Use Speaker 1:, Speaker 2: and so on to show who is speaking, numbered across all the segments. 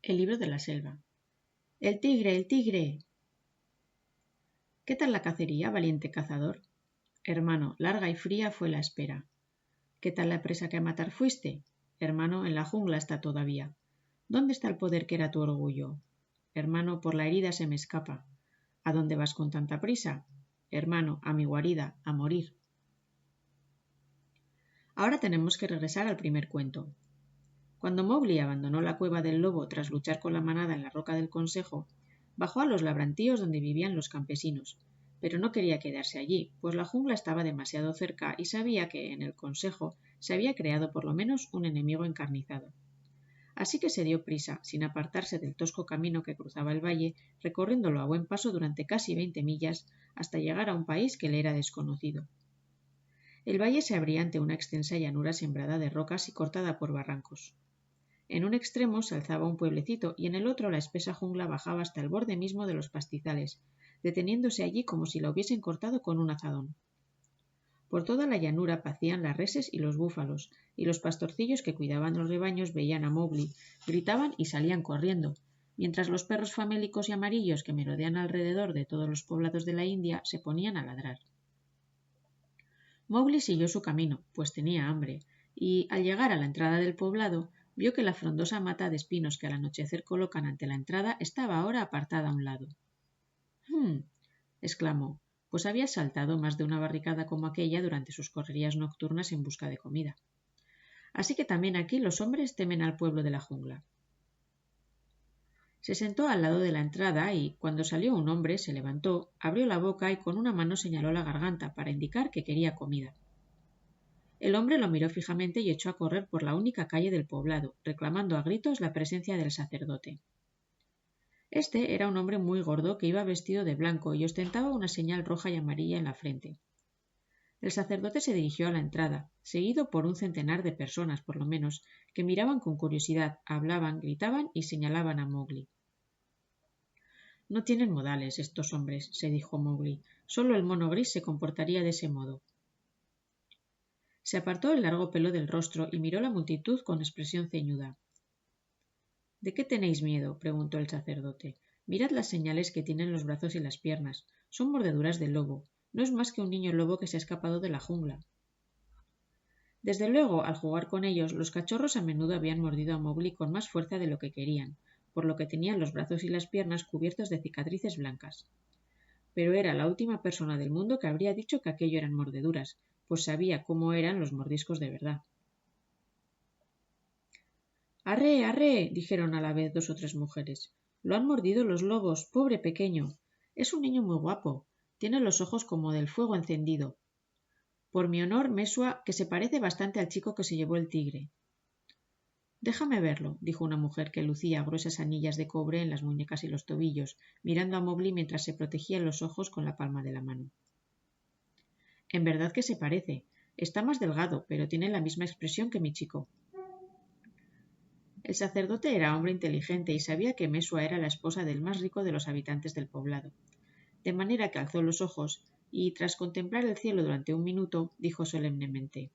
Speaker 1: El libro de la selva. ¡El tigre! ¡El tigre! ¿Qué tal la cacería, valiente cazador? Hermano, larga y fría fue la espera. ¿Qué tal la presa que a matar fuiste? Hermano, en la jungla está todavía. ¿Dónde está el poder que era tu orgullo? Hermano, por la herida se me escapa. ¿A dónde vas con tanta prisa? Hermano, a mi guarida, a morir. Ahora tenemos que regresar al primer cuento. Cuando Mowgli abandonó la cueva del lobo tras luchar con la manada en la roca del consejo, bajó a los labrantíos donde vivían los campesinos, pero no quería quedarse allí, pues la jungla estaba demasiado cerca y sabía que en el consejo se había creado por lo menos un enemigo encarnizado. Así que se dio prisa, sin apartarse del tosco camino que cruzaba el valle, recorriéndolo a buen paso durante casi 20 millas hasta llegar a un país que le era desconocido. El valle se abría ante una extensa llanura sembrada de rocas y cortada por barrancos. En un extremo se alzaba un pueblecito y en el otro la espesa jungla bajaba hasta el borde mismo de los pastizales, deteniéndose allí como si la hubiesen cortado con un azadón. Por toda la llanura pacían las reses y los búfalos, y los pastorcillos que cuidaban los rebaños veían a Mowgli, gritaban y salían corriendo, mientras los perros famélicos y amarillos que merodean alrededor de todos los poblados de la India se ponían a ladrar. Mowgli siguió su camino, pues tenía hambre, y al llegar a la entrada del poblado, vio que la frondosa mata de espinos que al anochecer colocan ante la entrada estaba ahora apartada a un lado. Exclamó, pues había saltado más de una barricada como aquella durante sus correrías nocturnas en busca de comida. Así que también aquí los hombres temen al pueblo de la jungla. Se sentó al lado de la entrada y, cuando salió un hombre, se levantó, abrió la boca y con una mano señaló la garganta para indicar que quería comida. El hombre lo miró fijamente y echó a correr por la única calle del poblado, reclamando a gritos la presencia del sacerdote. Este era un hombre muy gordo que iba vestido de blanco y ostentaba una señal roja y amarilla en la frente. El sacerdote se dirigió a la entrada, seguido por un centenar de personas, por lo menos, que miraban con curiosidad, hablaban, gritaban y señalaban a Mowgli. No tienen modales estos hombres, se dijo Mowgli. Solo el mono gris se comportaría de ese modo. Se apartó el largo pelo del rostro y miró la multitud con expresión ceñuda. ¿De qué tenéis miedo? Preguntó el sacerdote. Mirad las señales que tienen los brazos y las piernas. Son mordeduras del lobo. No es más que un niño lobo que se ha escapado de la jungla. Desde luego, al jugar con ellos, los cachorros a menudo habían mordido a Mowgli con más fuerza de lo que querían, por lo que tenían los brazos y las piernas cubiertos de cicatrices blancas. Pero era la última persona del mundo que habría dicho que aquello eran mordeduras, pues sabía cómo eran los mordiscos de verdad. ¡Arre, arre! Dijeron a la vez 2 o 3 mujeres. Lo han mordido los lobos, pobre pequeño. Es un niño muy guapo. Tiene los ojos como del fuego encendido. Por mi honor, Mesua, que se parece bastante al chico que se llevó el tigre. Déjame verlo, dijo una mujer que lucía gruesas anillas de cobre en las muñecas y los tobillos, mirando a Mowgli mientras se protegía los ojos con la palma de la mano. En verdad que se parece. Está más delgado, pero tiene la misma expresión que mi chico. El sacerdote era hombre inteligente y sabía que Mesua era la esposa del más rico de los habitantes del poblado. De manera que alzó los ojos y, tras contemplar el cielo durante un minuto, dijo solemnemente: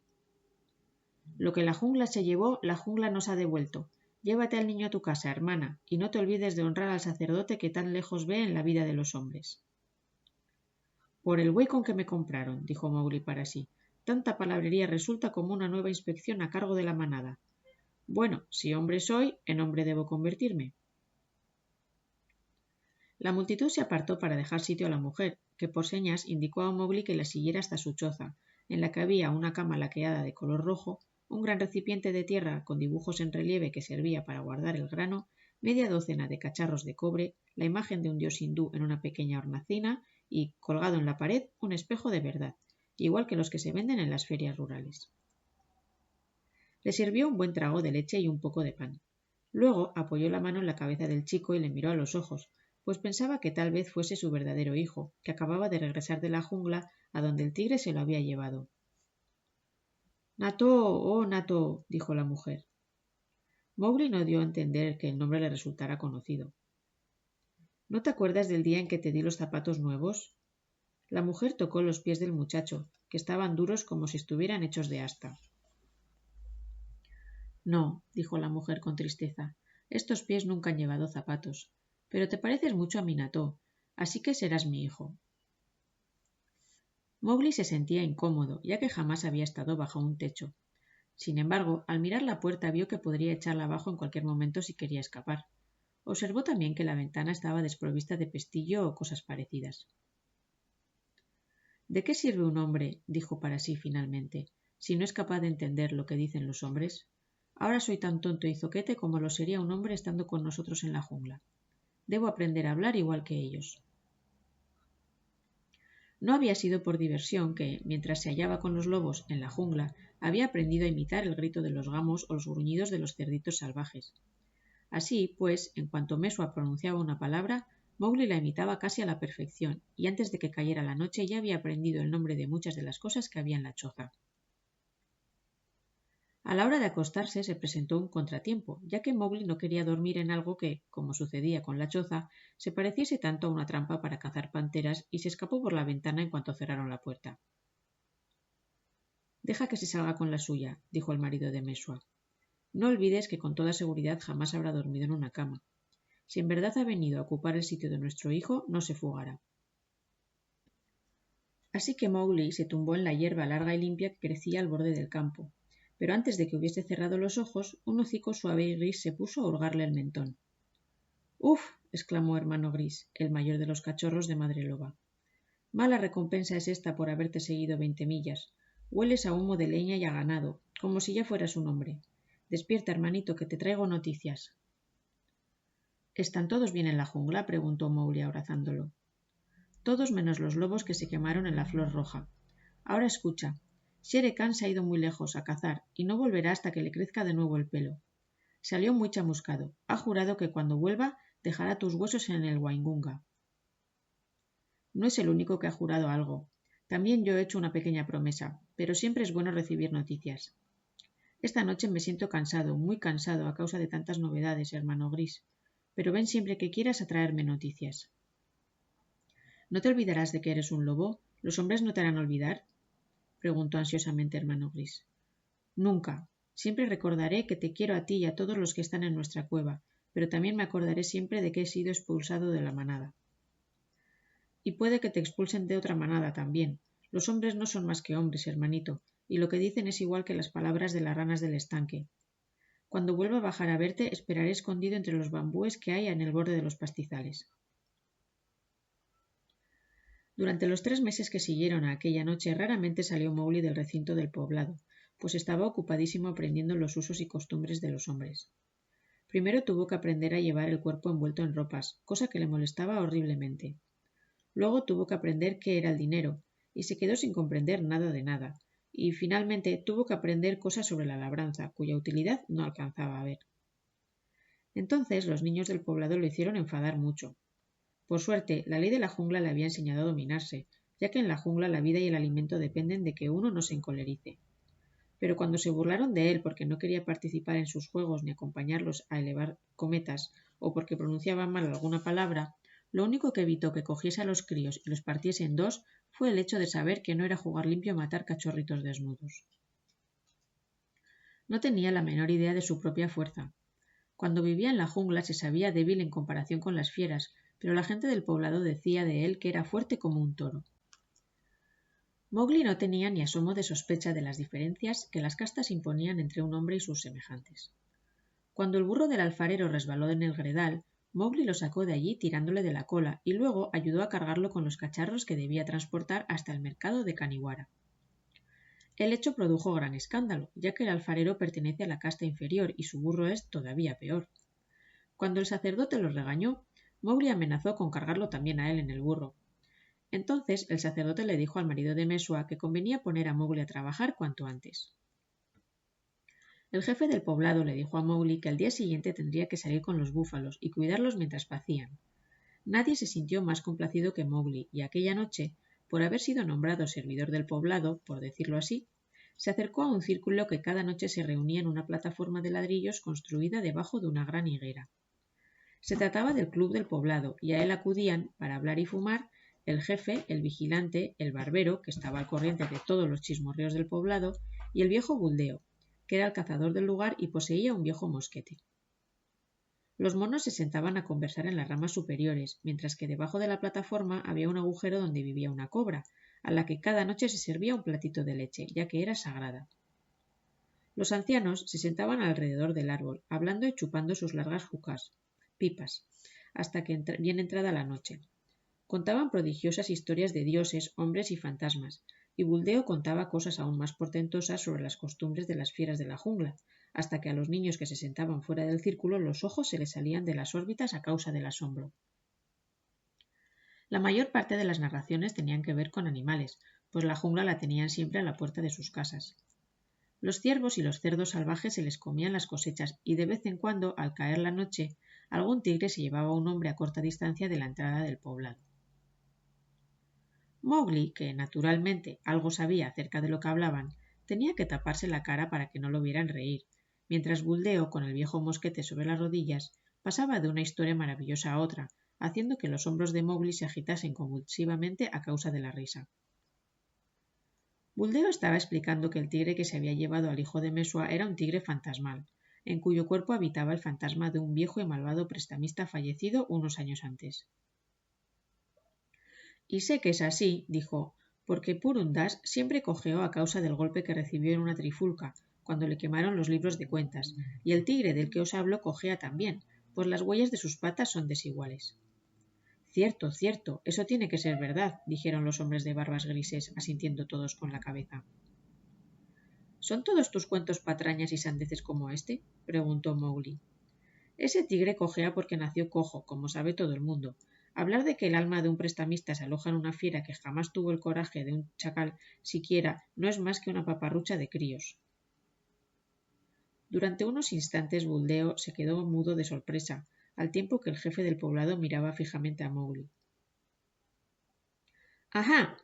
Speaker 1: Lo que la jungla se llevó, la jungla nos ha devuelto. Llévate al niño a tu casa, hermana, y no te olvides de honrar al sacerdote que tan lejos ve en la vida de los hombres. Por el buey con que me compraron, dijo Mowgli para sí. Tanta palabrería resulta como una nueva inspección a cargo de la manada. Bueno, si hombre soy, en hombre debo convertirme. La multitud se apartó para dejar sitio a la mujer, que por señas indicó a Mowgli que la siguiera hasta su choza, en la que había una cama laqueada de color rojo, un gran recipiente de tierra con dibujos en relieve que servía para guardar el grano, media docena de cacharros de cobre, la imagen de un dios hindú en una pequeña hornacina y, colgado en la pared, un espejo de verdad, igual que los que se venden en las ferias rurales. Le sirvió un buen trago de leche y un poco de pan. Luego apoyó la mano en la cabeza del chico y le miró a los ojos, pues pensaba que tal vez fuese su verdadero hijo, que acababa de regresar de la jungla a donde el tigre se lo había llevado. —Nato, oh Nato —dijo la mujer. Mowgli no dio a entender que el nombre le resultara conocido. —¿No te acuerdas del día en que te di los zapatos nuevos? La mujer tocó los pies del muchacho, que estaban duros como si estuvieran hechos de asta. No, dijo la mujer con tristeza, Estos pies nunca han llevado zapatos, pero te pareces mucho a Minato, así que serás mi hijo. Mowgli se sentía incómodo, ya que jamás había estado bajo un techo. Sin embargo, al mirar la puerta vio que podría echarla abajo en cualquier momento si quería escapar. Observó también que la ventana estaba desprovista de pestillo o cosas parecidas. ¿De qué sirve un hombre, dijo para sí finalmente, si no es capaz de entender lo que dicen los hombres? Ahora soy tan tonto y zoquete como lo sería un hombre estando con nosotros en la jungla. Debo aprender a hablar igual que ellos. No había sido por diversión que, mientras se hallaba con los lobos en la jungla, había aprendido a imitar el grito de los gamos o los gruñidos de los cerditos salvajes. Así, pues, en cuanto Mesua pronunciaba una palabra, Mowgli la imitaba casi a la perfección, y antes de que cayera la noche ya había aprendido el nombre de muchas de las cosas que había en la choza. A la hora de acostarse se presentó un contratiempo, ya que Mowgli no quería dormir en algo que, como sucedía con la choza, se pareciese tanto a una trampa para cazar panteras y se escapó por la ventana en cuanto cerraron la puerta. Deja que se salga con la suya, dijo el marido de Mesua. No olvides que con toda seguridad jamás habrá dormido en una cama. Si en verdad ha venido a ocupar el sitio de nuestro hijo, no se fugará. Así que Mowgli se tumbó en la hierba larga y limpia que crecía al borde del campo, pero antes de que hubiese cerrado los ojos, un hocico suave y gris se puso a hurgarle el mentón. —¡Uf! —exclamó Hermano Gris, el mayor de los cachorros de Madre Loba. Mala recompensa es esta por haberte seguido 20 millas. Hueles a humo de leña y a ganado, como si ya fueras un hombre. Despierta, hermanito, que te traigo noticias. —¿Están todos bien en la jungla? —preguntó Mowgli abrazándolo. Todos menos los lobos que se quemaron en la flor roja. Ahora escucha. Shere Khan se ha ido muy lejos a cazar y no volverá hasta que le crezca de nuevo el pelo. Salió muy chamuscado. Ha jurado que cuando vuelva dejará tus huesos en el Waingunga. No es el único que ha jurado algo. También yo he hecho una pequeña promesa, pero siempre es bueno recibir noticias. Esta noche me siento cansado, muy cansado a causa de tantas novedades, hermano Gris, pero ven siempre que quieras a traerme noticias. ¿No te olvidarás de que eres un lobo? ¿Los hombres no te harán olvidar? Preguntó ansiosamente hermano Gris. Nunca. Siempre recordaré que te quiero a ti y a todos los que están en nuestra cueva, pero también me acordaré siempre de que he sido expulsado de la manada. Y puede que te expulsen de otra manada también. Los hombres no son más que hombres, hermanito, y lo que dicen es igual que las palabras de las ranas del estanque. Cuando vuelva a bajar a verte, esperaré escondido entre los bambúes que hay en el borde de los pastizales. Durante los 3 meses que siguieron a aquella noche raramente salió Mowgli del recinto del poblado, pues estaba ocupadísimo aprendiendo los usos y costumbres de los hombres. Primero tuvo que aprender a llevar el cuerpo envuelto en ropas, cosa que le molestaba horriblemente. Luego tuvo que aprender qué era el dinero, y se quedó sin comprender nada de nada, y finalmente tuvo que aprender cosas sobre la labranza, cuya utilidad no alcanzaba a ver. Entonces los niños del poblado lo hicieron enfadar mucho. Por suerte, la ley de la jungla le había enseñado a dominarse, ya que en la jungla la vida y el alimento dependen de que uno no se encolerice. Pero cuando se burlaron de él porque no quería participar en sus juegos ni acompañarlos a elevar cometas o porque pronunciaba mal alguna palabra, lo único que evitó que cogiese a los críos y los partiese en dos fue el hecho de saber que no era jugar limpio matar cachorritos desnudos. No tenía la menor idea de su propia fuerza. Cuando vivía en la jungla se sabía débil en comparación con las fieras, pero la gente del poblado decía de él que era fuerte como un toro. Mowgli no tenía ni asomo de sospecha de las diferencias que las castas imponían entre un hombre y sus semejantes. Cuando el burro del alfarero resbaló en el gredal, Mowgli lo sacó de allí tirándole de la cola y luego ayudó a cargarlo con los cacharros que debía transportar hasta el mercado de Kaniwara. El hecho produjo gran escándalo, ya que el alfarero pertenece a la casta inferior y su burro es todavía peor. Cuando el sacerdote lo regañó, Mowgli amenazó con cargarlo también a él en el burro. Entonces el sacerdote le dijo al marido de Mesua que convenía poner a Mowgli a trabajar cuanto antes. El jefe del poblado le dijo a Mowgli que al día siguiente tendría que salir con los búfalos y cuidarlos mientras pacían. Nadie se sintió más complacido que Mowgli, y aquella noche, por haber sido nombrado servidor del poblado, por decirlo así, se acercó a un círculo que cada noche se reunía en una plataforma de ladrillos construida debajo de una gran higuera. Se trataba del club del poblado, y a él acudían, para hablar y fumar, el jefe, el vigilante, el barbero, que estaba al corriente de todos los chismorreos del poblado, y el viejo Buldeo, que era el cazador del lugar y poseía un viejo mosquete. Los monos se sentaban a conversar en las ramas superiores, mientras que debajo de la plataforma había un agujero donde vivía una cobra, a la que cada noche se servía un platito de leche, ya que era sagrada. Los ancianos se sentaban alrededor del árbol, hablando y chupando sus largas pipas, hasta que bien entrada la noche. Contaban prodigiosas historias de dioses, hombres y fantasmas, y Buldeo contaba cosas aún más portentosas sobre las costumbres de las fieras de la jungla, hasta que a los niños que se sentaban fuera del círculo los ojos se les salían de las órbitas a causa del asombro. La mayor parte de las narraciones tenían que ver con animales, pues la jungla la tenían siempre a la puerta de sus casas. Los ciervos y los cerdos salvajes se les comían las cosechas y de vez en cuando, al caer la noche, algún tigre se llevaba a un hombre a corta distancia de la entrada del poblado. Mowgli, que naturalmente algo sabía acerca de lo que hablaban, tenía que taparse la cara para que no lo vieran reír, mientras Buldeo, con el viejo mosquete sobre las rodillas, pasaba de una historia maravillosa a otra, haciendo que los hombros de Mowgli se agitasen convulsivamente a causa de la risa. Buldeo estaba explicando que el tigre que se había llevado al hijo de Mesua era un tigre fantasmal, en cuyo cuerpo habitaba el fantasma de un viejo y malvado prestamista fallecido unos años antes. Y sé que es así, dijo, porque Purun Das siempre cojeó a causa del golpe que recibió en una trifulca, cuando le quemaron los libros de cuentas, y el tigre del que os hablo cojea también, pues las huellas de sus patas son desiguales. Cierto, cierto, eso tiene que ser verdad, dijeron los hombres de barbas grises, asintiendo todos con la cabeza. ¿Son todos tus cuentos patrañas y sandeces como este? Preguntó Mowgli. Ese tigre cojea porque nació cojo, como sabe todo el mundo. Hablar de que el alma de un prestamista se aloja en una fiera que jamás tuvo el coraje de un chacal siquiera no es más que una paparrucha de críos. Durante unos instantes Buldeo se quedó mudo de sorpresa, al tiempo que el jefe del poblado miraba fijamente a Mowgli. —Ajá,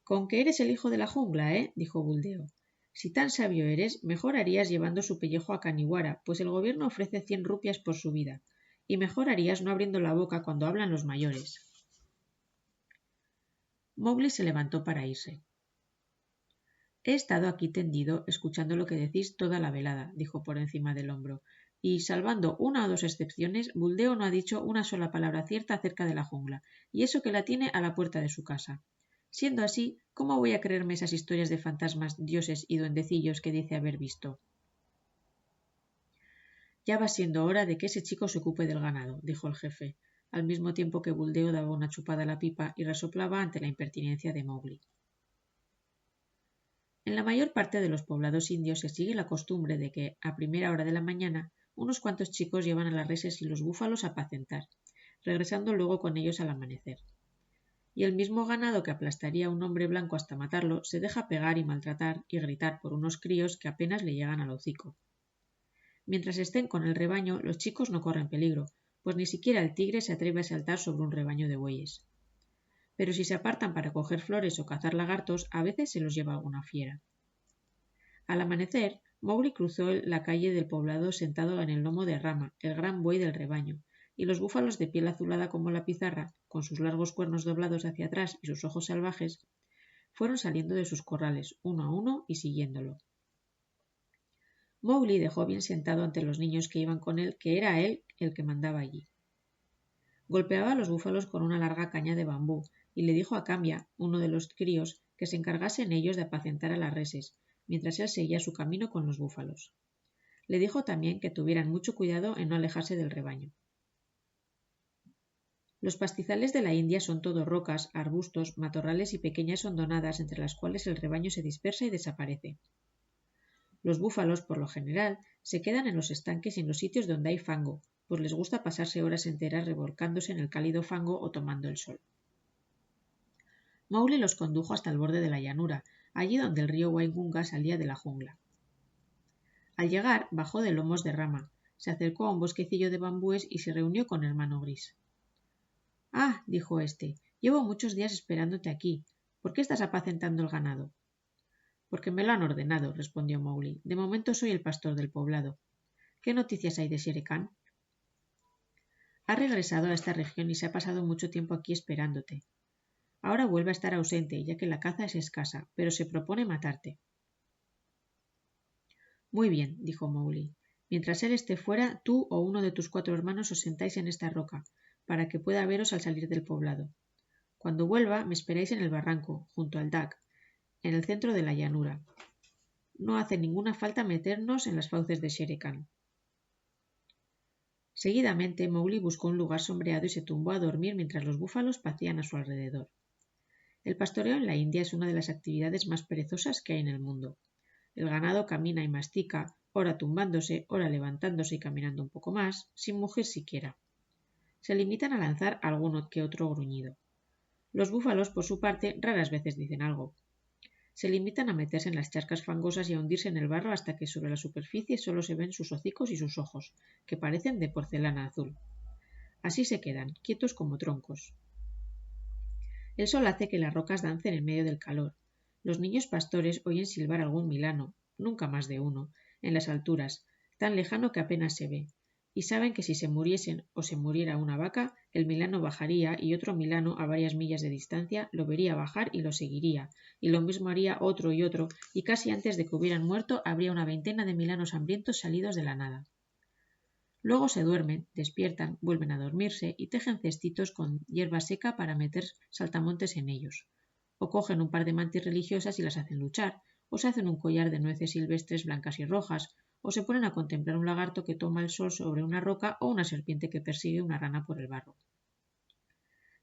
Speaker 1: con que eres el hijo de la jungla, —dijo Buldeo. Si tan sabio eres, mejor harías llevando su pellejo a Kaniwara, pues el gobierno ofrece 100 rupias por su vida, y mejor harías no abriendo la boca cuando hablan los mayores. Mowgli se levantó para irse. He estado aquí tendido, escuchando lo que decís toda la velada, dijo por encima del hombro, y, salvando una o dos excepciones, Buldeo no ha dicho una sola palabra cierta acerca de la jungla, y eso que la tiene a la puerta de su casa. Siendo así, ¿cómo voy a creerme esas historias de fantasmas, dioses y duendecillos que dice haber visto? Ya va siendo hora de que ese chico se ocupe del ganado, dijo el jefe, al mismo tiempo que Buldeo daba una chupada a la pipa y resoplaba ante la impertinencia de Mowgli. En la mayor parte de los poblados indios se sigue la costumbre de que, a primera hora de la mañana, unos cuantos chicos llevan a las reses y los búfalos a apacentar, regresando luego con ellos al amanecer. Y el mismo ganado que aplastaría a un hombre blanco hasta matarlo se deja pegar y maltratar y gritar por unos críos que apenas le llegan al hocico. Mientras estén con el rebaño, los chicos no corren peligro, pues ni siquiera el tigre se atreve a saltar sobre un rebaño de bueyes. Pero si se apartan para coger flores o cazar lagartos, a veces se los lleva alguna fiera. Al amanecer, Mowgli cruzó la calle del poblado sentado en el lomo de Rama, el gran buey del rebaño, y los búfalos de piel azulada como la pizarra, con sus largos cuernos doblados hacia atrás y sus ojos salvajes, fueron saliendo de sus corrales, uno a uno, y siguiéndolo. Mowgli dejó bien sentado ante los niños que iban con él que era él el que mandaba allí. Golpeaba a los búfalos con una larga caña de bambú, y le dijo a Cambia, uno de los críos, que se encargasen ellos de apacentar a las reses, mientras él seguía su camino con los búfalos. Le dijo también que tuvieran mucho cuidado en no alejarse del rebaño. Los pastizales de la India son todo rocas, arbustos, matorrales y pequeñas hondonadas entre las cuales el rebaño se dispersa y desaparece. Los búfalos, por lo general, se quedan en los estanques y en los sitios donde hay fango, pues les gusta pasarse horas enteras revolcándose en el cálido fango o tomando el sol. Mowgli los condujo hasta el borde de la llanura, allí donde el río Waingunga salía de la jungla. Al llegar, bajó de lomos de Rama, se acercó a un bosquecillo de bambúes y se reunió con Hermano Gris. —Ah —dijo éste—, llevo muchos días esperándote aquí. ¿Por qué estás apacentando el ganado? —Porque me lo han ordenado —respondió Mowgli—. De momento soy el pastor del poblado. ¿Qué noticias hay de Shere Khan? Ha regresado a esta región y se ha pasado mucho tiempo aquí esperándote. Ahora vuelve a estar ausente, ya que la caza es escasa, pero se propone matarte. Muy bien, dijo Mowgli. Mientras él esté fuera, tú o uno de tus 4 hermanos os sentáis en esta roca, para que pueda veros al salir del poblado. Cuando vuelva, me esperáis en el barranco, junto al Dak, en el centro de la llanura. No hace ninguna falta meternos en las fauces de Shere Khan. Seguidamente, Mowgli buscó un lugar sombreado y se tumbó a dormir mientras los búfalos pacían a su alrededor. El pastoreo en la India es una de las actividades más perezosas que hay en el mundo. El ganado camina y mastica, ora tumbándose, ora levantándose y caminando un poco más, sin mugir siquiera. Se limitan a lanzar alguno que otro gruñido. Los búfalos, por su parte, raras veces dicen algo. Se limitan a meterse en las charcas fangosas y a hundirse en el barro hasta que sobre la superficie solo se ven sus hocicos y sus ojos, que parecen de porcelana azul. Así se quedan, quietos como troncos. El sol hace que las rocas dancen en medio del calor. Los niños pastores oyen silbar algún milano, nunca más de uno, en las alturas, tan lejano que apenas se ve, y saben que si se muriesen o se muriera una vaca, el milano bajaría y otro milano a varias millas de distancia lo vería bajar y lo seguiría, y lo mismo haría otro, y casi antes de que hubieran muerto habría una veintena de milanos hambrientos salidos de la nada. Luego se duermen, despiertan, vuelven a dormirse y tejen cestitos con hierba seca para meter saltamontes en ellos. O cogen un par de mantis religiosas y las hacen luchar, o se hacen un collar de nueces silvestres blancas y rojas, o se ponen a contemplar un lagarto que toma el sol sobre una roca o una serpiente que persigue una rana por el barro.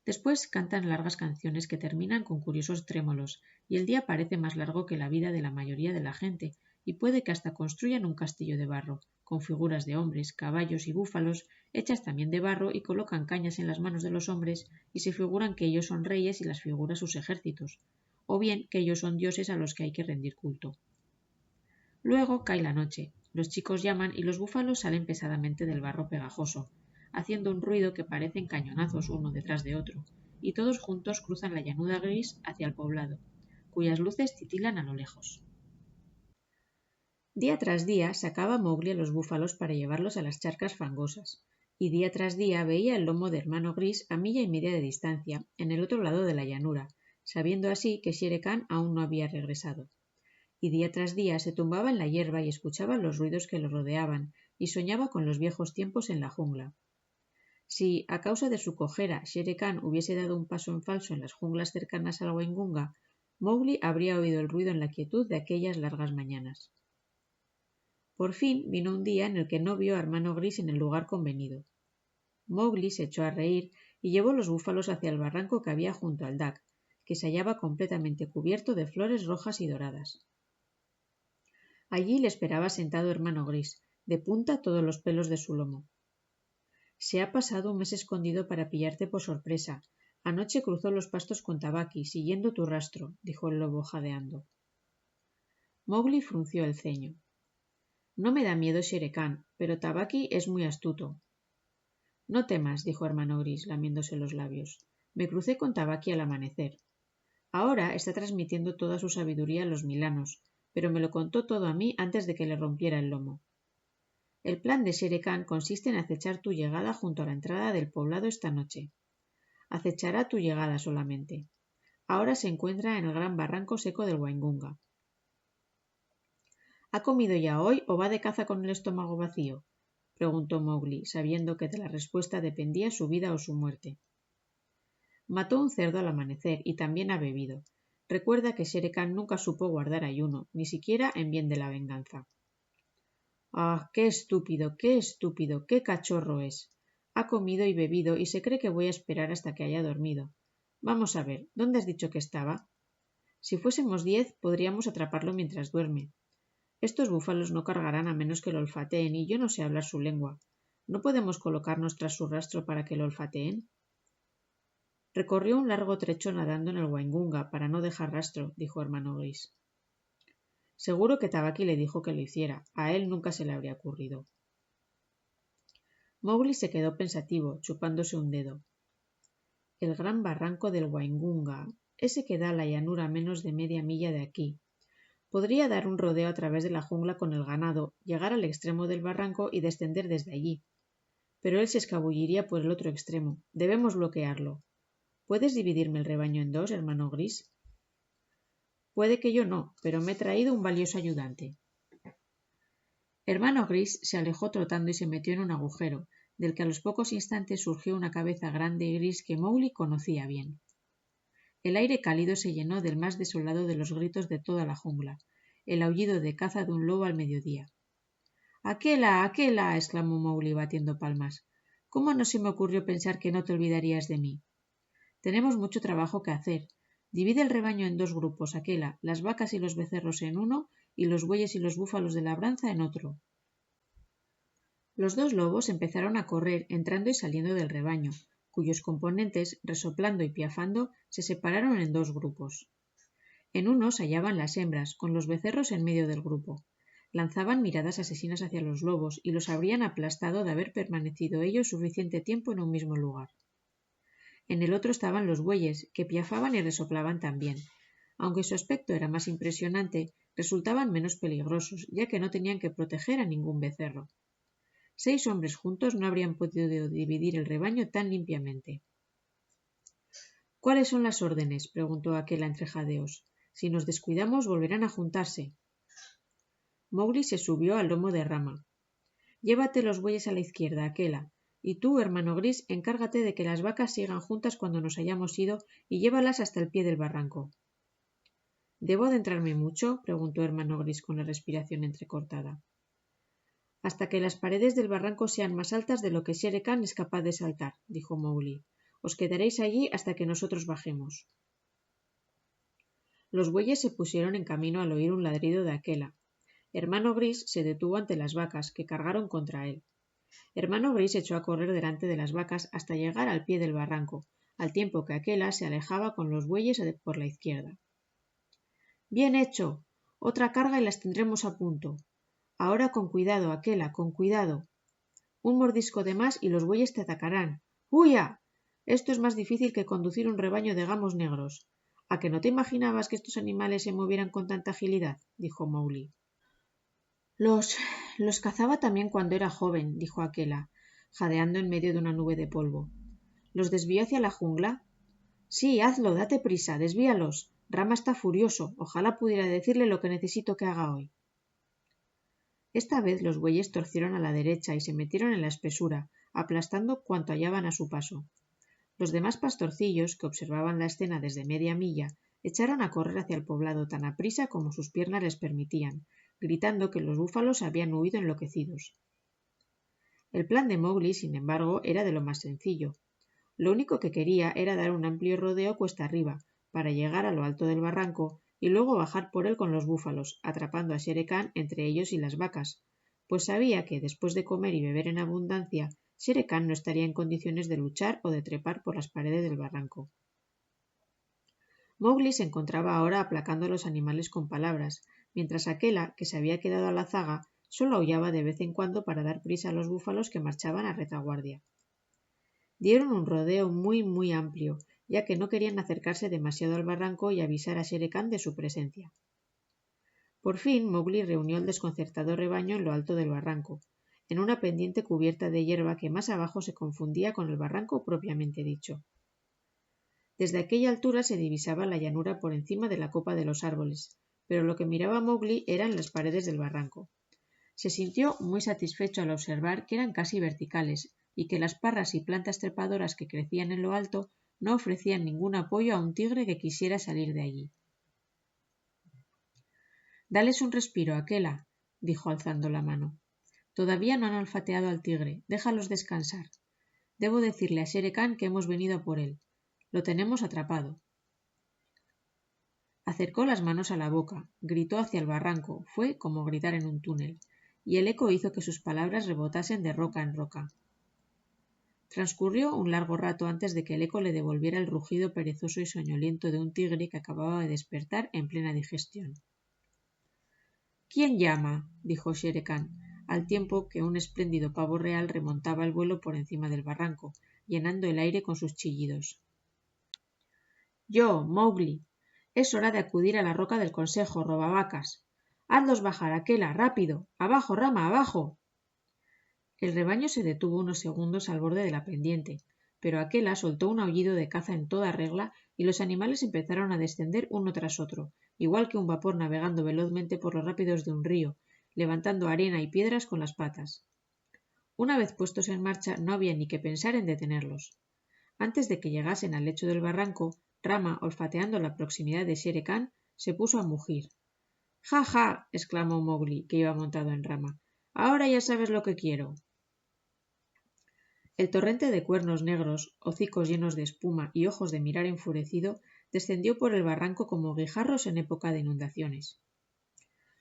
Speaker 1: Después cantan largas canciones que terminan con curiosos trémolos, y el día parece más largo que la vida de la mayoría de la gente, y puede que hasta construyan un castillo de barro, con figuras de hombres, caballos y búfalos, hechas también de barro, y colocan cañas en las manos de los hombres y se figuran que ellos son reyes y las figuras sus ejércitos, o bien que ellos son dioses a los que hay que rendir culto. Luego cae la noche, los chicos llaman y los búfalos salen pesadamente del barro pegajoso, haciendo un ruido que parecen cañonazos uno detrás de otro, y todos juntos cruzan la llanura gris hacia el poblado, cuyas luces titilan a lo lejos. Día tras día sacaba Mowgli a los búfalos para llevarlos a las charcas fangosas, y día tras día veía el lomo de Hermano Gris a milla y media de distancia, en el otro lado de la llanura, sabiendo así que Shere Khan aún no había regresado. Y día tras día se tumbaba en la hierba y escuchaba los ruidos que lo rodeaban, y soñaba con los viejos tiempos en la jungla. Si, a causa de su cojera, Shere Khan hubiese dado un paso en falso en las junglas cercanas al Waingunga, Mowgli habría oído el ruido en la quietud de aquellas largas mañanas. Por fin vino un día en el que no vio a Hermano Gris en el lugar convenido. Mowgli se echó a reír y llevó los búfalos hacia el barranco que había junto al Dak, que se hallaba completamente cubierto de flores rojas y doradas. Allí le esperaba sentado Hermano Gris, de punta todos los pelos de su lomo. Se ha pasado un mes escondido para pillarte por sorpresa. Anoche cruzó los pastos con Tabaqui, siguiendo tu rastro, dijo el lobo jadeando. Mowgli frunció el ceño. No me da miedo Shere Khan, pero Tabaqui es muy astuto. No temas, dijo Hermano Gris, lamiéndose los labios. Me crucé con Tabaqui al amanecer. Ahora está transmitiendo toda su sabiduría a los milanos, pero me lo contó todo a mí antes de que le rompiera el lomo. El plan de Shere Khan consiste en acechar tu llegada junto a la entrada del poblado esta noche. Acechará tu llegada solamente. Ahora se encuentra en el gran barranco seco del Waingunga. ¿Ha comido ya hoy o va de caza con el estómago vacío? Preguntó Mowgli, sabiendo que de la respuesta dependía su vida o su muerte. Mató un cerdo al amanecer y también ha bebido. Recuerda que Shere Khan nunca supo guardar ayuno, ni siquiera en bien de la venganza. ¡Ah, qué estúpido, qué cachorro es! Ha comido y bebido y se cree que voy a esperar hasta que haya dormido. Vamos a ver, ¿dónde has dicho que estaba? Si fuésemos 10, podríamos atraparlo mientras duerme. Estos búfalos no cargarán a menos que lo olfateen y yo no sé hablar su lengua. ¿No podemos colocarnos tras su rastro para que lo olfateen? Recorrió un largo trecho nadando en el Waingunga para no dejar rastro, dijo Hermano Gris. Seguro que Tabaqui le dijo que lo hiciera. A él nunca se le habría ocurrido. Mowgli se quedó pensativo, chupándose un dedo. El gran barranco del Waingunga, ese que da a la llanura a menos de media milla de aquí. Podría dar un rodeo a través de la jungla con el ganado, llegar al extremo del barranco y descender desde allí. Pero él se escabulliría por el otro extremo. Debemos bloquearlo. ¿Puedes dividirme el rebaño en 2, Hermano Gris? Puede que yo no, pero me he traído un valioso ayudante. Hermano Gris se alejó trotando y se metió en un agujero, del que a los pocos instantes surgió una cabeza grande y gris que Mowgli conocía bien. El aire cálido se llenó del más desolado de los gritos de toda la jungla, el aullido de caza de un lobo al mediodía. —¡Akela! ¡Akela! —exclamó Mowgli batiendo palmas. —¿Cómo no se me ocurrió pensar que no te olvidarías de mí? Tenemos mucho trabajo que hacer. Divide el rebaño en 2 grupos, Akela, las vacas y los becerros en uno y los bueyes y los búfalos de labranza en otro. Los 2 lobos empezaron a correr entrando y saliendo del rebaño, cuyos componentes, resoplando y piafando, se separaron en 2 grupos. En uno se hallaban las hembras, con los becerros en medio del grupo. Lanzaban miradas asesinas hacia los lobos y los habrían aplastado de haber permanecido ellos suficiente tiempo en un mismo lugar. En el otro estaban los bueyes, que piafaban y resoplaban también. Aunque su aspecto era más impresionante, resultaban menos peligrosos, ya que no tenían que proteger a ningún becerro. 6 hombres juntos no habrían podido dividir el rebaño tan limpiamente. —¿Cuáles son las órdenes? —preguntó Akela entre jadeos. —Si nos descuidamos, volverán a juntarse. Mowgli se subió al lomo de Rama. —Llévate los bueyes a la izquierda, Akela, y tú, hermano Gris, encárgate de que las vacas sigan juntas cuando nos hayamos ido y llévalas hasta el pie del barranco. —¿Debo adentrarme mucho? —preguntó hermano Gris con la respiración entrecortada. —Hasta que las paredes del barranco sean más altas de lo que Shere Khan es capaz de saltar —dijo Mowgli—. Os quedaréis allí hasta que nosotros bajemos. Los bueyes se pusieron en camino al oír un ladrido de Akela. Hermano Gris se detuvo ante las vacas, que cargaron contra él. Hermano Gris echó a correr delante de las vacas hasta llegar al pie del barranco, al tiempo que Akela se alejaba con los bueyes por la izquierda. —¡Bien hecho! Otra carga y las tendremos a punto. Ahora con cuidado, Akela, con cuidado. Un mordisco de más y los bueyes te atacarán. ¡Huya! Esto es más difícil que conducir un rebaño de gamos negros. ¿A que no te imaginabas que estos animales se movieran con tanta agilidad? —dijo Mowgli. Los cazaba también cuando era joven —dijo Akela, jadeando en medio de una nube de polvo. —¿Los desvío hacia la jungla? —Sí, hazlo, date prisa, desvíalos. Rama está furioso. Ojalá pudiera decirle lo que necesito que haga hoy. Esta vez los bueyes torcieron a la derecha y se metieron en la espesura, aplastando cuanto hallaban a su paso. Los demás pastorcillos, que observaban la escena desde media milla, echaron a correr hacia el poblado tan aprisa como sus piernas les permitían, gritando que los búfalos habían huido enloquecidos. El plan de Mowgli, sin embargo, era de lo más sencillo. Lo único que quería era dar un amplio rodeo cuesta arriba, para llegar a lo alto del barranco y luego bajar por él con los búfalos, atrapando a Shere Khan entre ellos y las vacas, pues sabía que, después de comer y beber en abundancia, Shere Khan no estaría en condiciones de luchar o de trepar por las paredes del barranco. Mowgli se encontraba ahora aplacando a los animales con palabras, mientras Akela, que se había quedado a la zaga, solo aullaba de vez en cuando para dar prisa a los búfalos que marchaban a retaguardia. Dieron un rodeo muy amplio, ya que no querían acercarse demasiado al barranco y avisar a Shere Khan de su presencia. Por fin Mowgli reunió el desconcertado rebaño en lo alto del barranco, en una pendiente cubierta de hierba que más abajo se confundía con el barranco propiamente dicho. Desde aquella altura se divisaba la llanura por encima de la copa de los árboles, pero lo que miraba Mowgli eran las paredes del barranco. Se sintió muy satisfecho al observar que eran casi verticales y que las parras y plantas trepadoras que crecían en lo alto no ofrecían ningún apoyo a un tigre que quisiera salir de allí. —Dales un respiro, Akela —dijo alzando la mano—. Todavía no han olfateado al tigre. Déjalos descansar. Debo decirle a Shere Khan que hemos venido a por él. Lo tenemos atrapado. Acercó las manos a la boca, gritó hacia el barranco, fue como gritar en un túnel, y el eco hizo que sus palabras rebotasen de roca en roca. Transcurrió un largo rato antes de que el eco le devolviera el rugido perezoso y soñoliento de un tigre que acababa de despertar en plena digestión. —¿Quién llama? —dijo Shere Khan, al tiempo que un espléndido pavo real remontaba el vuelo por encima del barranco, llenando el aire con sus chillidos. —Yo, Mowgli. Es hora de acudir a la roca del consejo, robavacas. Hazlos bajar, Akela, rápido. Abajo, Rama, abajo. El rebaño se detuvo unos segundos al borde de la pendiente, pero Akela soltó un aullido de caza en toda regla y los animales empezaron a descender uno tras otro, igual que un vapor navegando velozmente por los rápidos de un río, levantando arena y piedras con las patas. Una vez puestos en marcha, no había ni que pensar en detenerlos. Antes de que llegasen al lecho del barranco, Rama, olfateando la proximidad de Shere Khan, se puso a mugir. —¡Ja, ja! —exclamó Mowgli, que iba montado en Rama—. Ahora ya sabes lo que quiero. El torrente de cuernos negros, hocicos llenos de espuma y ojos de mirar enfurecido, descendió por el barranco como guijarros en época de inundaciones.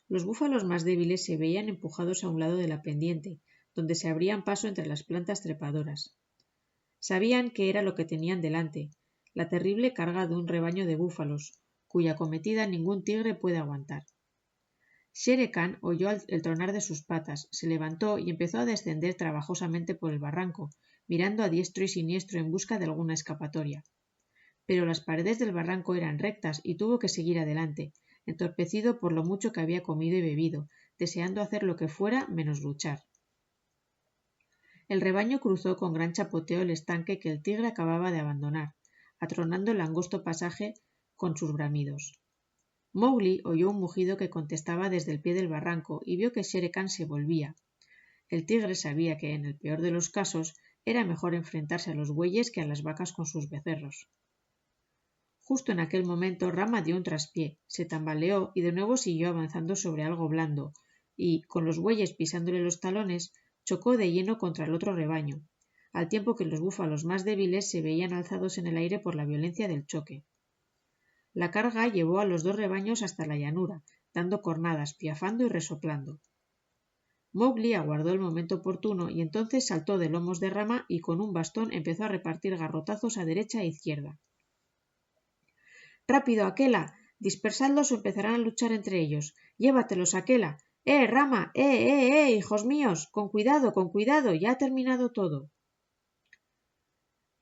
Speaker 1: Los búfalos más débiles se veían empujados a un lado de la pendiente, donde se abrían paso entre las plantas trepadoras. Sabían que era lo que tenían delante, la terrible carga de un rebaño de búfalos, cuya acometida ningún tigre puede aguantar. Shere Khan oyó el tronar de sus patas, se levantó y empezó a descender trabajosamente por el barranco, mirando a diestro y siniestro en busca de alguna escapatoria. Pero las paredes del barranco eran rectas y tuvo que seguir adelante, entorpecido por lo mucho que había comido y bebido, deseando hacer lo que fuera menos luchar. El rebaño cruzó con gran chapoteo el estanque que el tigre acababa de abandonar, atronando el angosto pasaje con sus bramidos. Mowgli oyó un mugido que contestaba desde el pie del barranco y vio que Shere Khan se volvía. El tigre sabía que, en el peor de los casos, era mejor enfrentarse a los bueyes que a las vacas con sus becerros. Justo en aquel momento Rama dio un traspié, se tambaleó y de nuevo siguió avanzando sobre algo blando, y, con los bueyes pisándole los talones, chocó de lleno contra el otro rebaño, al tiempo que los búfalos más débiles se veían alzados en el aire por la violencia del choque. La carga llevó a los dos rebaños hasta la llanura, dando cornadas, piafando y resoplando. Mowgli aguardó el momento oportuno y entonces saltó de lomos de Rama y con un bastón empezó a repartir garrotazos a derecha e izquierda. —¡Rápido, Akela! Dispersadlos o empezarán a luchar entre ellos. ¡Llévatelos, Akela! Rama! Hijos míos! Con cuidado, ya ha terminado todo.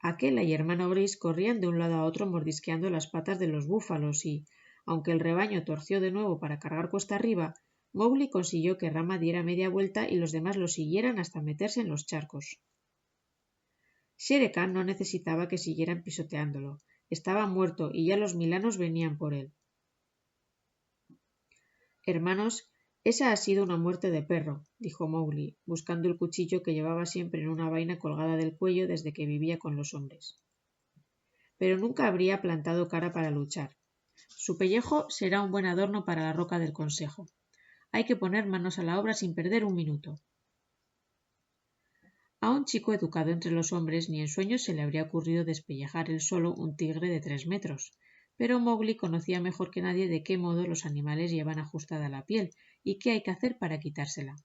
Speaker 1: Akela y hermano Gris corrían de un lado a otro mordisqueando las patas de los búfalos y, aunque el rebaño torció de nuevo para cargar cuesta arriba, Mowgli consiguió que Rama diera media vuelta y los demás lo siguieran hasta meterse en los charcos. Shere Khan no necesitaba que siguieran pisoteándolo. Estaba muerto y ya los milanos venían por él. Hermanos, esa ha sido una muerte de perro, dijo Mowgli, buscando el cuchillo que llevaba siempre en una vaina colgada del cuello desde que vivía con los hombres. Pero nunca habría plantado cara para luchar. Su pellejo será un buen adorno para la roca del consejo. Hay que poner manos a la obra sin perder un minuto. A un chico educado entre los hombres ni en sueños se le habría ocurrido despellejar él solo un tigre de 3 metros, pero Mowgli conocía mejor que nadie de qué modo los animales llevan ajustada la piel y qué hay que hacer para quitársela.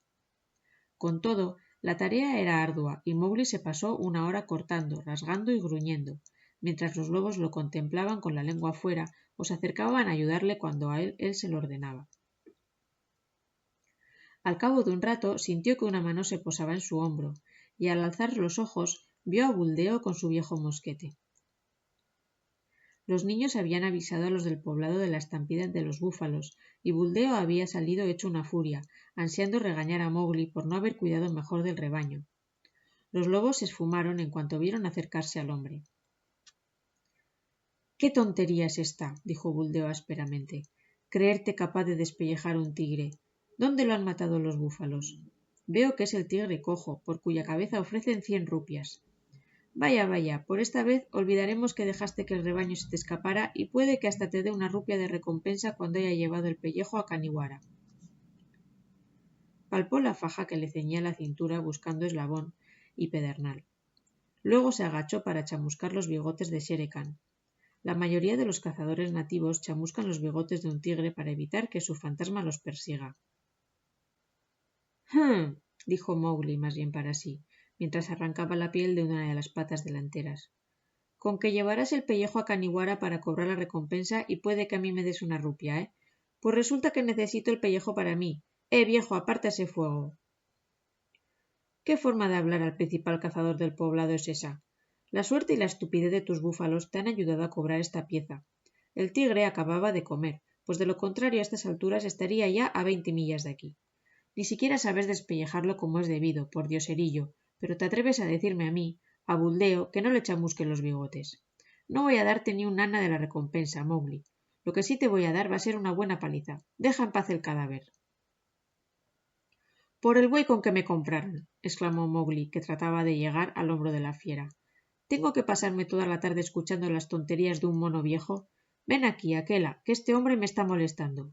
Speaker 1: Con todo, la tarea era ardua y Mowgli se pasó una hora cortando, rasgando y gruñendo, mientras los lobos lo contemplaban con la lengua fuera o se acercaban a ayudarle cuando a él se lo ordenaba. Al cabo de un rato sintió que una mano se posaba en su hombro, y al alzar los ojos vio a Buldeo con su viejo mosquete. Los niños habían avisado a los del poblado de la estampida de los búfalos, y Buldeo había salido hecho una furia, ansiando regañar a Mowgli por no haber cuidado mejor del rebaño. Los lobos se esfumaron en cuanto vieron acercarse al hombre. —¿Qué tontería es esta? —dijo Buldeo ásperamente—. Creerte capaz de despellejar un tigre. ¿Dónde lo han matado los búfalos? Veo que es el tigre cojo, por cuya cabeza ofrecen 100 rupias. Vaya, por esta vez olvidaremos que dejaste que el rebaño se te escapara y puede que hasta te dé una rupia de recompensa cuando haya llevado el pellejo a Kaniwara. Palpó la faja que le ceñía la cintura buscando eslabón y pedernal. Luego se agachó para chamuscar los bigotes de Shere Khan. La mayoría de los cazadores nativos chamuscan los bigotes de un tigre para evitar que su fantasma los persiga. Dijo Mowgli más bien para sí, mientras arrancaba la piel de una de las patas delanteras. Con que llevarás el pellejo a Kaniwara para cobrar la recompensa y puede que a mí me des una rupia, ¿eh? Pues resulta que necesito el pellejo para mí. Viejo, aparta ese fuego. ¿Qué forma de hablar al principal cazador del poblado es esa? La suerte y la estupidez de tus búfalos te han ayudado a cobrar esta pieza. El tigre acababa de comer, pues de lo contrario a estas alturas estaría ya a 20 millas de aquí. Ni siquiera sabes despellejarlo como es debido, por dioserillo, pero te atreves a decirme a mí, a Buldeo, que no le chamusque los bigotes. No voy a darte ni un nana de la recompensa, Mowgli. Lo que sí te voy a dar va a ser una buena paliza. Deja en paz el cadáver. Por el buey con que me compraron, exclamó Mowgli, que trataba de llegar al hombro de la fiera. ¿Tengo que pasarme toda la tarde escuchando las tonterías de un mono viejo? Ven aquí, Akela, que este hombre me está molestando.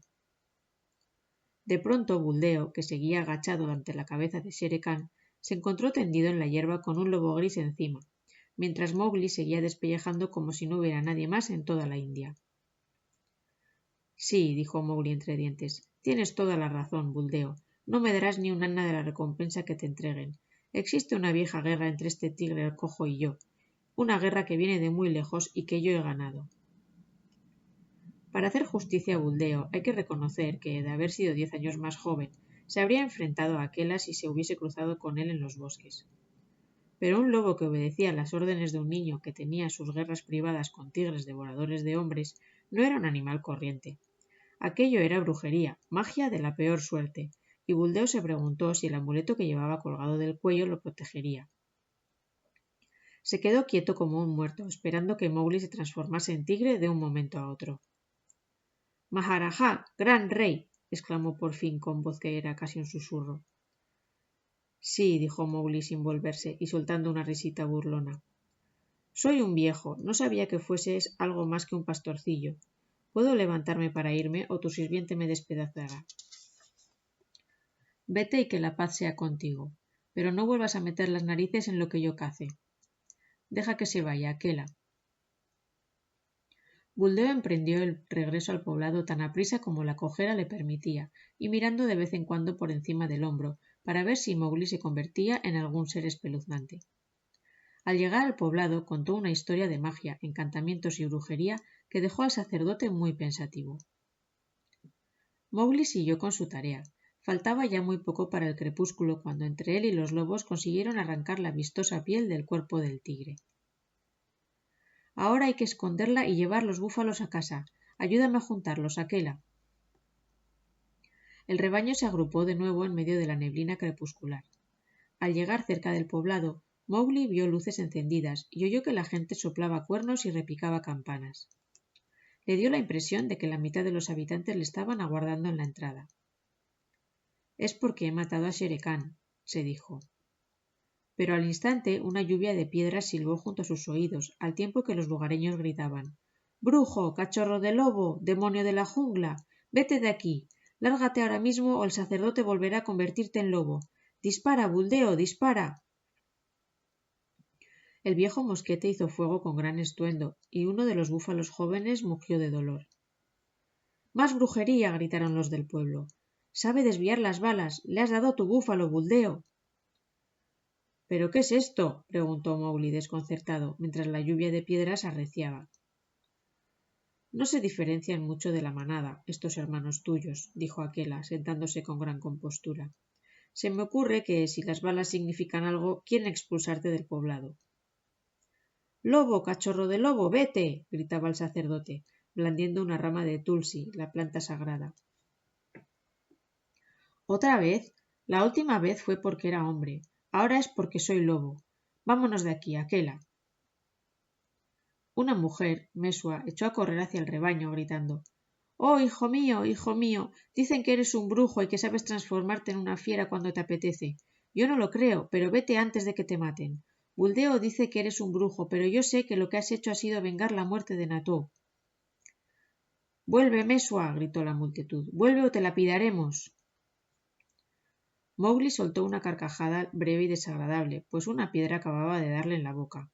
Speaker 1: De pronto Buldeo, que seguía agachado ante la cabeza de Shere Khan, se encontró tendido en la hierba con un lobo gris encima, mientras Mowgli seguía despellejando como si no hubiera nadie más en toda la India. Sí, dijo Mowgli entre dientes, tienes toda la razón, Buldeo. No me darás ni un ana de la recompensa que te entreguen. Existe una vieja guerra entre este tigre el cojo y yo, una guerra que viene de muy lejos y que yo he ganado. Para hacer justicia a Buldeo hay que reconocer que, de haber sido 10 años más joven, se habría enfrentado a Akela si se hubiese cruzado con él en los bosques. Pero un lobo que obedecía las órdenes de un niño que tenía sus guerras privadas con tigres devoradores de hombres no era un animal corriente. Aquello era brujería, magia de la peor suerte, y Buldeo se preguntó si el amuleto que llevaba colgado del cuello lo protegería. Se quedó quieto como un muerto, esperando que Mowgli se transformase en tigre de un momento a otro. —¡Maharajá! ¡Gran rey! —exclamó por fin con voz que era casi un susurro. —Sí —dijo Mowgli sin volverse y soltando una risita burlona—. Soy un viejo, no sabía que fueses algo más que un pastorcillo. ¿Puedo levantarme para irme o tu sirviente me despedazará? Vete y que la paz sea contigo, pero no vuelvas a meter las narices en lo que yo cace. Deja que se vaya, Akela. Buldeo emprendió el regreso al poblado tan aprisa como la cojera le permitía, y mirando de vez en cuando por encima del hombro, para ver si Mowgli se convertía en algún ser espeluznante. Al llegar al poblado contó una historia de magia, encantamientos y brujería que dejó al sacerdote muy pensativo. Mowgli siguió con su tarea. Faltaba ya muy poco para el crepúsculo cuando entre él y los lobos consiguieron arrancar la vistosa piel del cuerpo del tigre. Ahora hay que esconderla y llevar los búfalos a casa. Ayúdame a juntarlos, Akela. El rebaño se agrupó de nuevo en medio de la neblina crepuscular. Al llegar cerca del poblado, Mowgli vio luces encendidas y oyó que la gente soplaba cuernos y repicaba campanas. Le dio la impresión de que la mitad de los habitantes le estaban aguardando en la entrada. «Es porque he matado a Shere Khan», se dijo. Pero al instante una lluvia de piedras silbó junto a sus oídos, al tiempo que los lugareños gritaban: «¡Brujo! ¡Cachorro de lobo! ¡Demonio de la jungla! ¡Vete de aquí! ¡Lárgate ahora mismo o el sacerdote volverá a convertirte en lobo! ¡Dispara, Buldeo! ¡Dispara!». El viejo mosquete hizo fuego con gran estruendo, y uno de los búfalos jóvenes mugió de dolor. «¡Más brujería!», gritaron los del pueblo. «¡Sabe desviar las balas! ¡Le has dado tu búfalo, Buldeo!». —¿Pero qué es esto? —preguntó Mowgli desconcertado, mientras la lluvia de piedras arreciaba. —No se diferencian mucho de la manada, estos hermanos tuyos —dijo Akela, sentándose con gran compostura. Se me ocurre que, si las balas significan algo, quieren expulsarte del poblado. —¡Lobo, cachorro de lobo, vete! —gritaba el sacerdote, blandiendo una rama de tulsi, la planta sagrada. —¿Otra vez? La última vez fue porque era hombre. Ahora es porque soy lobo. Vámonos de aquí, Akela. Una mujer, Mesua, echó a correr hacia el rebaño, gritando: «¡Oh, hijo mío, hijo mío! Dicen que eres un brujo y que sabes transformarte en una fiera cuando te apetece. Yo no lo creo, pero vete antes de que te maten. Buldeo dice que eres un brujo, pero yo sé que lo que has hecho ha sido vengar la muerte de Nató». «¡Vuelve, Mesua!», gritó la multitud. «¡Vuelve o te lapidaremos!». Mowgli soltó una carcajada breve y desagradable, pues una piedra acababa de darle en la boca.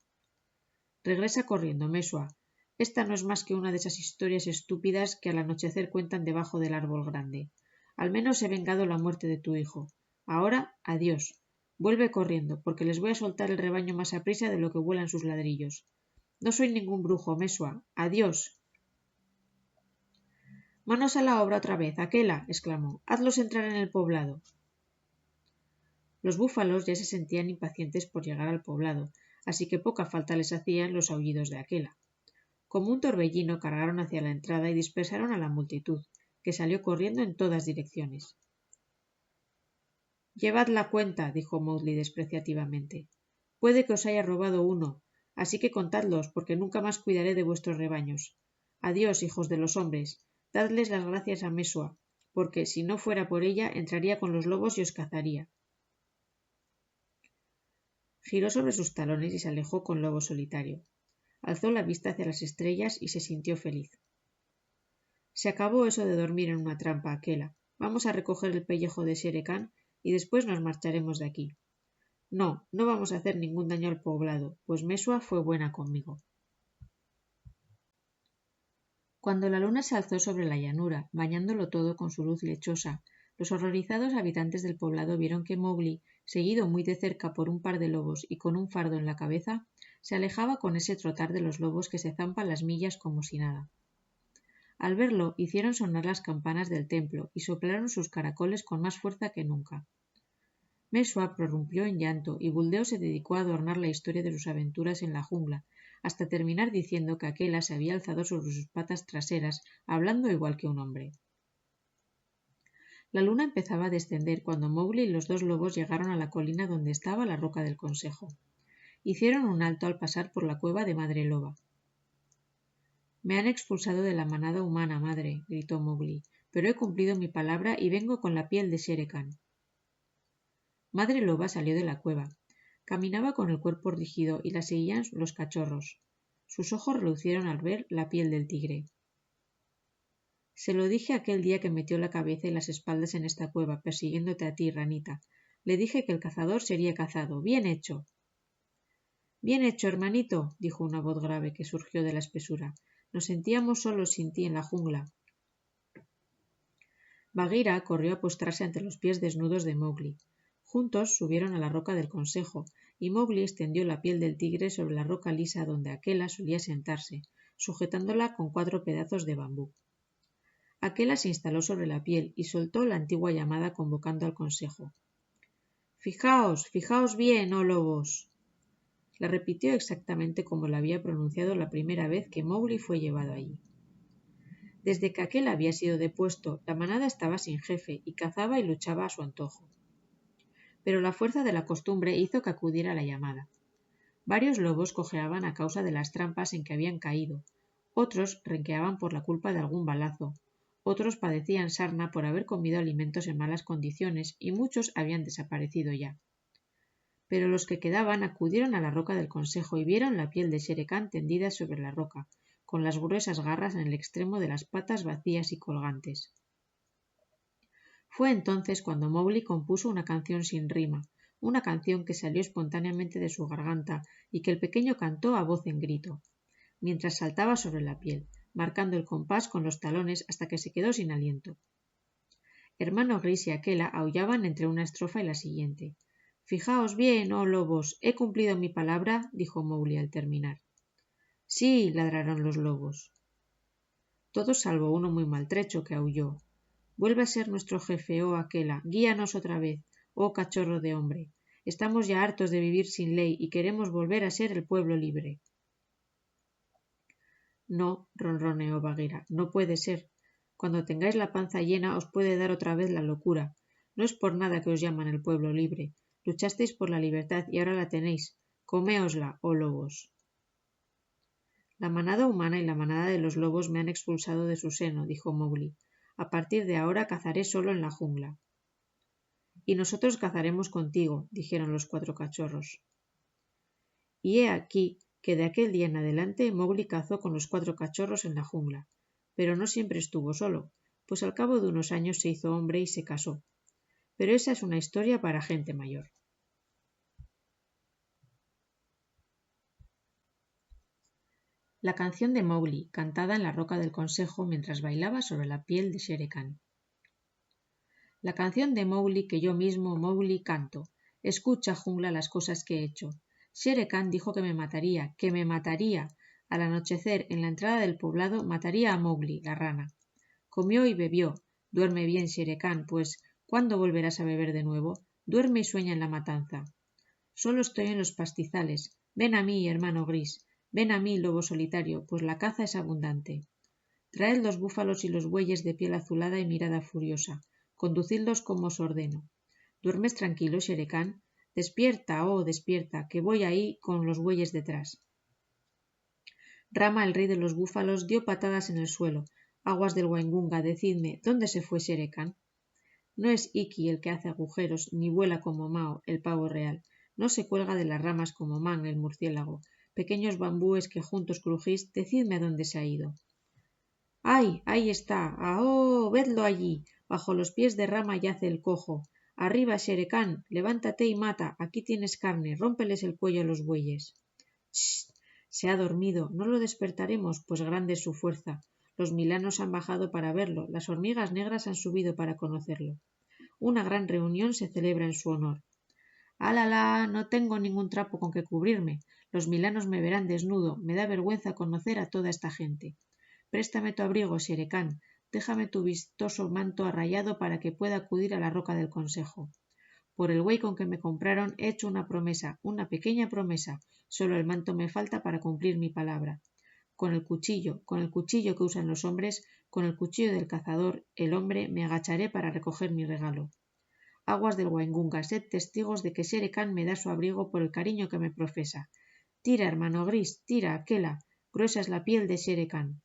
Speaker 1: «Regresa corriendo, Mesua. Esta no es más que una de esas historias estúpidas que al anochecer cuentan debajo del árbol grande. Al menos he vengado la muerte de tu hijo. Ahora, adiós. Vuelve corriendo, porque les voy a soltar el rebaño más aprisa de lo que vuelan sus ladrillos. No soy ningún brujo, Mesua. Adiós». «Manos a la obra otra vez, Akela», exclamó. «Hazlos entrar en el poblado». Los búfalos ya se sentían impacientes por llegar al poblado, así que poca falta les hacían los aullidos de Akela. Como un torbellino cargaron hacia la entrada y dispersaron a la multitud, que salió corriendo en todas direcciones. «Llevad la cuenta», dijo Mowgli despreciativamente. «Puede que os haya robado uno, así que contadlos, porque nunca más cuidaré de vuestros rebaños. Adiós, hijos de los hombres. Dadles las gracias a Mesua. porque si no fuera por ella entraría con los lobos y os cazaría. Giró sobre sus talones y se alejó con Lobo Solitario. Alzó la vista hacia las estrellas y se sintió feliz. Se acabó eso de dormir en una trampa, Akela. Vamos a recoger el pellejo de Shere Khan y después nos marcharemos de aquí. No, no vamos a hacer ningún daño al poblado, pues Mesua fue buena conmigo. Cuando la luna se alzó sobre la llanura, bañándolo todo con su luz lechosa, los horrorizados habitantes del poblado vieron que Mowgli, seguido muy de cerca por un par de lobos y con un fardo en la cabeza, se alejaba con ese trotar de los lobos que se zampan las millas como si nada. Al verlo, hicieron sonar las campanas del templo y soplaron sus caracoles con más fuerza que nunca. Mesua prorrumpió en llanto y Buldeo se dedicó a adornar la historia de sus aventuras en la jungla, hasta terminar diciendo que Akela se había alzado sobre sus patas traseras, hablando igual que un hombre. La luna empezaba a descender cuando Mowgli y los dos lobos llegaron a la colina donde estaba la roca del consejo. Hicieron un alto al pasar por la cueva de Madre Loba. Me han expulsado de la manada humana, madre, gritó Mowgli, pero he cumplido mi palabra y vengo con la piel de Shere Khan. Madre Loba salió de la cueva. Caminaba con el cuerpo rígido y la seguían los cachorros. Sus ojos relucieron al ver la piel del tigre. Se lo dije aquel día que metió la cabeza y las espaldas en esta cueva, persiguiéndote a ti, ranita. Le dije que el cazador sería cazado. ¡Bien hecho! Bien hecho, hermanito, dijo una voz grave que surgió de la espesura. Nos sentíamos solos sin ti en la jungla. Bagheera corrió a postrarse ante los pies desnudos de Mowgli. Juntos subieron a la roca del consejo, y Mowgli extendió la piel del tigre sobre la roca lisa donde Akela solía sentarse, sujetándola con 4 pedazos de bambú. Akela se instaló sobre la piel y soltó la antigua llamada convocando al consejo. «Fijaos, fijaos bien, oh lobos». La repitió exactamente como la había pronunciado la primera vez que Mowgli fue llevado allí. Desde que Akela había sido depuesto, la manada estaba sin jefe y cazaba y luchaba a su antojo. Pero la fuerza de la costumbre hizo que acudiera a la llamada. Varios lobos cojeaban a causa de las trampas en que habían caído, otros renqueaban por la culpa de algún balazo, otros padecían sarna por haber comido alimentos en malas condiciones y muchos habían desaparecido ya. Pero los que quedaban acudieron a la roca del consejo y vieron la piel de Shere Khan tendida sobre la roca, con las gruesas garras en el extremo de las patas vacías y colgantes. Fue entonces cuando Mowgli compuso una canción sin rima, una canción que salió espontáneamente de su garganta y que el pequeño cantó a voz en grito, mientras saltaba sobre la piel, marcando el compás con los talones hasta que se quedó sin aliento. Hermano Gris y Akela aullaban entre una estrofa y la siguiente. «Fijaos bien, oh lobos, he cumplido mi palabra», dijo Mowgli al terminar. «Sí», ladraron los lobos. Todos salvo uno muy maltrecho que aulló. «Vuelve a ser nuestro jefe, oh Akela, guíanos otra vez, oh cachorro de hombre. Estamos ya hartos de vivir sin ley y queremos volver a ser el pueblo libre». «No», ronroneó Bagheera, «no puede ser. Cuando tengáis la panza llena os puede dar otra vez la locura. No es por nada que os llaman el pueblo libre. Luchasteis por la libertad y ahora la tenéis. Coméosla, oh lobos». «La manada humana y la manada de los lobos me han expulsado de su seno», dijo Mowgli. «A partir de ahora cazaré solo en la jungla». «Y nosotros cazaremos contigo», dijeron los 4 cachorros. Y he aquí que de aquel día en adelante Mowgli cazó con los 4 cachorros en la jungla, pero no siempre estuvo solo, pues al cabo de unos años se hizo hombre y se casó. Pero esa es una historia para gente mayor. La canción de Mowgli, cantada en la roca del consejo mientras bailaba sobre la piel de Shere Khan. La canción de Mowgli que yo mismo, Mowgli, canto. Escucha, jungla, las cosas que he hecho. Shere Khan dijo que me mataría, que me mataría. Al anochecer, en la entrada del poblado, mataría a Mowgli, la rana. Comió y bebió. Duerme bien, Shere Khan, pues ¿cuándo volverás a beber de nuevo? Duerme y sueña en la matanza. Solo estoy en los pastizales. Ven a mí, hermano Gris. Ven a mí, lobo solitario, pues la caza es abundante. Traed los búfalos y los bueyes de piel azulada y mirada furiosa. Conducidlos como os ordeno. ¿Duermes tranquilo, Shere Khan? Despierta, oh, despierta, que voy ahí con los bueyes detrás. Rama, el rey de los búfalos, dio patadas en el suelo. Aguas del Waingunga, decidme, ¿dónde se fue Shere Khan? No es Iki el que hace agujeros, ni vuela como Mao, el pavo real. No se cuelga de las ramas como Man, el murciélago. Pequeños bambúes que juntos crujís, decidme a dónde se ha ido. ¡Ay! Ahí está. ¡Ah! ¡Vedlo allí! Bajo los pies de rama yace el cojo. Arriba, Shere Khan, levántate y mata. Aquí tienes carne, rómpeles el cuello a los bueyes. ¡Chst! Se ha dormido. No lo despertaremos, pues grande es su fuerza. Los milanos han bajado para verlo, las hormigas negras han subido para conocerlo. Una gran reunión se celebra en su honor. ¡Alala! No tengo ningún trapo con que cubrirme. Los milanos me verán desnudo. Me da vergüenza conocer a toda esta gente. Préstame tu abrigo, Shere Khan. Déjame tu vistoso manto arrayado para que pueda acudir a la roca del consejo. Por el buey con que me compraron he hecho una promesa, una pequeña promesa. Solo el manto me falta para cumplir mi palabra. Con el cuchillo que usan los hombres, con el cuchillo del cazador, el hombre, me agacharé para recoger mi regalo. Aguas del Waingunga, sed testigos de que Shere Khan me da su abrigo por el cariño que me profesa. Tira, hermano gris, tira, aquela. Gruesa es la piel de Shere Khan.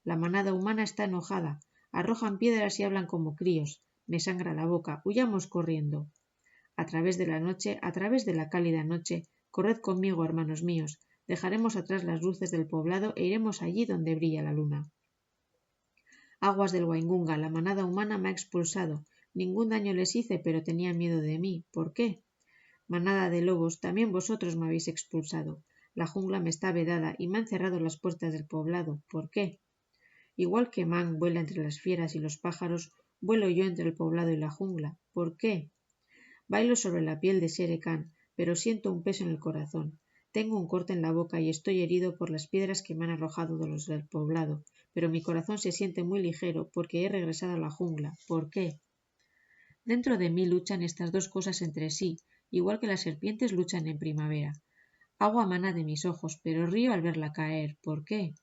Speaker 1: La manada humana está enojada. Arrojan piedras y hablan como críos. Me sangra la boca. Huyamos corriendo. A través de la noche, a través de la cálida noche, corred conmigo, hermanos míos. Dejaremos atrás las luces del poblado e iremos allí donde brilla la luna. Aguas del Waingunga, la manada humana me ha expulsado. Ningún daño les hice, pero tenían miedo de mí. ¿Por qué? Manada de lobos, también vosotros me habéis expulsado. La jungla me está vedada y me han cerrado las puertas del poblado. ¿Por qué? Igual que Man vuela entre las fieras y los pájaros, vuelo yo entre el poblado y la jungla. ¿Por qué? Bailo sobre la piel de Shere Khan, pero siento un peso en el corazón. Tengo un corte en la boca y estoy herido por las piedras que me han arrojado de los del poblado, pero mi corazón se siente muy ligero porque he regresado a la jungla. ¿Por qué? Dentro de mí luchan estas dos cosas entre sí, igual que las serpientes luchan en primavera. Agua mana de mis ojos, pero río al verla caer. ¿Por qué?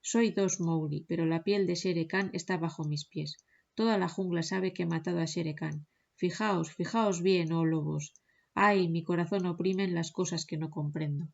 Speaker 1: Soy Dos Mowgli, pero la piel de Shere Khan está bajo mis pies. Toda la jungla sabe que he matado a Shere Khan. Fijaos, fijaos bien, oh lobos. ¡Ay! Mi corazón oprimen las cosas que no comprendo.